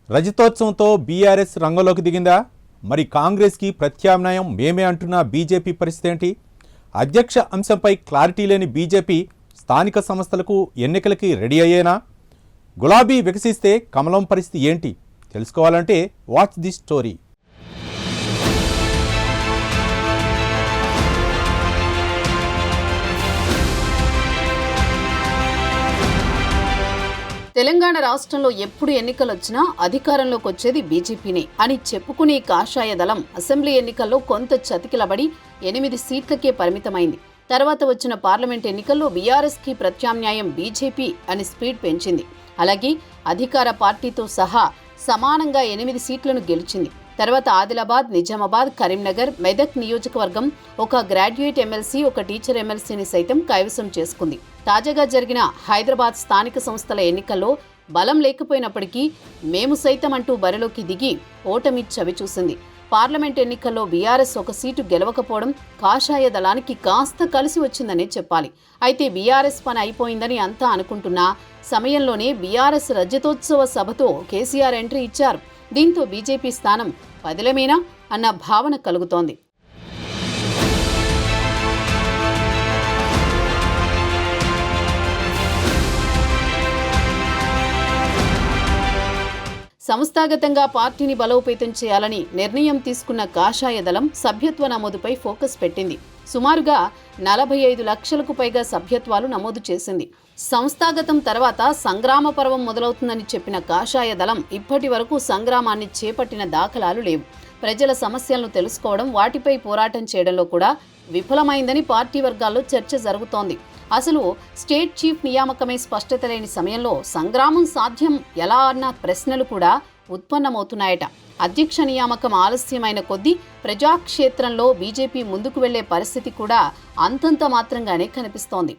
రజతోత్సవంతో BRS రంగంలోకి దిగిందా? మరి కాంగ్రెస్కి ప్రత్యామ్నాయం మేమే అంటున్న బీజేపీ పరిస్థితి ఏంటి? అధ్యక్ష అంశంపై క్లారిటీ లేని బీజేపీ స్థానిక సంస్థలకు ఎన్నికలకి రెడీ అయ్యేనా? గులాబీ వికసిస్తే కమలం పరిస్థితి ఏంటి? తెలుసుకోవాలంటే వాచ్ దిస్ స్టోరీ. తెలంగాణ రాష్ట్రంలో ఎప్పుడు ఎన్నికలు వచ్చినా అధికారంలోకి వచ్చేది బీజేపీనే అని చెప్పుకునే కాషాయ దళం అసెంబ్లీ ఎన్నికల్లో కొంత చతికిలబడి 8 సీట్లకే పరిమితమైంది. తర్వాత వచ్చిన పార్లమెంట్ ఎన్నికల్లో బీఆర్ఎస్కి ప్రత్యామ్నాయం బీజేపీ అని స్పీడ్ పెంచింది. అలాగే అధికార పార్టీతో సహా సమానంగా 8 సీట్లను గెలిచింది. తర్వాత ఆదిలాబాద్, నిజామాబాద్, కరీంనగర్, మెదక్ నియోజకవర్గం ఒక గ్రాడ్యుయేట్ ఎమ్మెల్సీ, ఒక టీచర్ ఎమ్మెల్సీని సైతం కైవసం చేసుకుంది. తాజాగా జరిగిన హైదరాబాద్ స్థానిక సంస్థల ఎన్నికల్లో బలం లేకపోయినప్పటికీ మేము సైతం అంటూ బరిలోకి దిగి ఓటమి చవిచూసింది. పార్లమెంట్ ఎన్నికల్లో బీఆర్ఎస్ ఒక సీటు గెలవకపోవడం కాషాయ దళానికి కాస్త కలిసి వచ్చిందనే చెప్పాలి. అయితే బీఆర్ఎస్ పని అయిపోయిందని అంతా అనుకుంటున్న సమయంలోనే బీఆర్ఎస్ రజతోత్సవ సభతో కేసీఆర్ ఎంట్రీ ఇచ్చారు. దీంతో బీజేపీ స్థానం పదిలమేనా అన్న భావన కలుగుతోంది. సంస్థాగతంగా పార్టీని బలోపేతం చేయాలని నిర్ణయం తీసుకున్న కాషాయ దళం సభ్యత్వ నమోదుపై ఫోకస్ పెట్టింది. సుమారుగా 45 లక్షలకు పైగా సభ్యత్వాలు నమోదు చేసింది. సంస్థాగతం తర్వాత సంగ్రామ పర్వం మొదలవుతుందని చెప్పిన కాషాయ దళం ఇప్పటి వరకు సంగ్రామాన్ని చేపట్టిన దాఖలాలు లేవు. ప్రజల సమస్యలను తెలుసుకోవడం, వాటిపై పోరాటం చేయడంలో కూడా విఫలమైందని పార్టీ వర్గాల్లో చర్చ జరుగుతోంది. అసలు స్టేట్ చీఫ్ నియామకమే స్పష్టత లేని సమయంలో సంగ్రామం సాధ్యం ఎలా అన్న ప్రశ్నలు కూడా ఉత్పన్నమవుతున్నాయట. అధ్యక్ష నియామకం ఆలస్యమైన కొద్దీ ప్రజాక్షేత్రంలో బీజేపీ ముందుకు వెళ్లే పరిస్థితి కూడా అంతంత మాత్రంగానే కనిపిస్తోంది.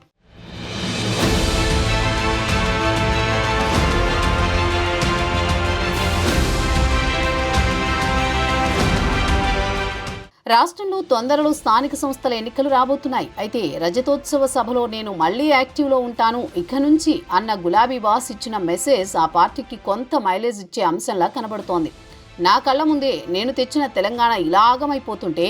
రాష్ట్రంలో తొందరలో స్థానిక సంస్థల ఎన్నికలు రాబోతున్నాయి. అయితే రజతోత్సవ సభలో నేను మళ్లీ యాక్టివ్లో ఉంటాను ఇక నుంచి అన్న గులాబీ బాస్ ఇచ్చిన మెసేజ్ ఆ పార్టీకి కొంత మైలేజ్ ఇచ్చే అంశంలా కనబడుతోంది. నా కళ్ల ముందే నేను తెచ్చిన తెలంగాణ ఇలాగమైపోతుంటే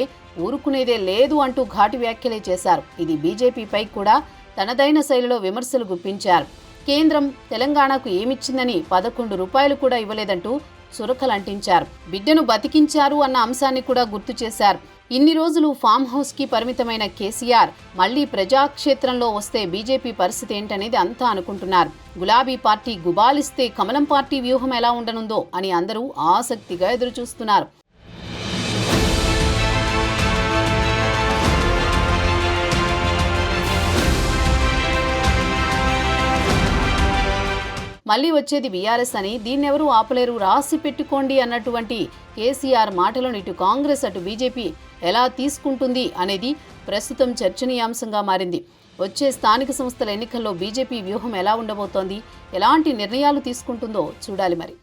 ఊరుకునేదే లేదు అంటూ ఘాటు వ్యాఖ్యలే చేశారు. ఇది బీజేపీపై కూడా తనదైన శైలిలో విమర్శలు గుప్పించారు. కేంద్రం తెలంగాణకు ఏమిచ్చిందని 11 రూపాయలు కూడా ఇవ్వలేదంటూ చురకలంటించారు. బిడ్డను బతికించారు అన్న అంశాన్ని కూడా గుర్తు చేశారు. ఇన్ని రోజులు ఫామ్ హౌస్ కి పరిమితమైన కేసీఆర్ మళ్లీ ప్రజాక్షేత్రంలో వస్తే బీజేపీ పరిస్థితి ఏంటనేది అంతా అనుకుంటున్నారు. గులాబీ పార్టీ గుబాలిస్తే కమలం పార్టీ వ్యూహం ఎలా ఉండనుందో అని అందరూ ఆసక్తిగా ఎదురుచూస్తున్నారు. మళ్లీ వచ్చేది బీఆర్ఎస్ అని, దీన్నెవరూ ఆపలేరు, రాసి పెట్టుకోండి అన్నటువంటి కేసీఆర్ మాటలను ఇటు కాంగ్రెస్ అటు బీజేపీ ఎలా తీసుకుంటుంది అనేది ప్రస్తుతం చర్చనీయాంశంగా మారింది. వచ్చే స్థానిక సంస్థల ఎన్నికల్లో బీజేపీ వ్యూహం ఎలా ఉండబోతోంది, ఎలాంటి నిర్ణయాలు తీసుకుంటుందో చూడాలి మరి.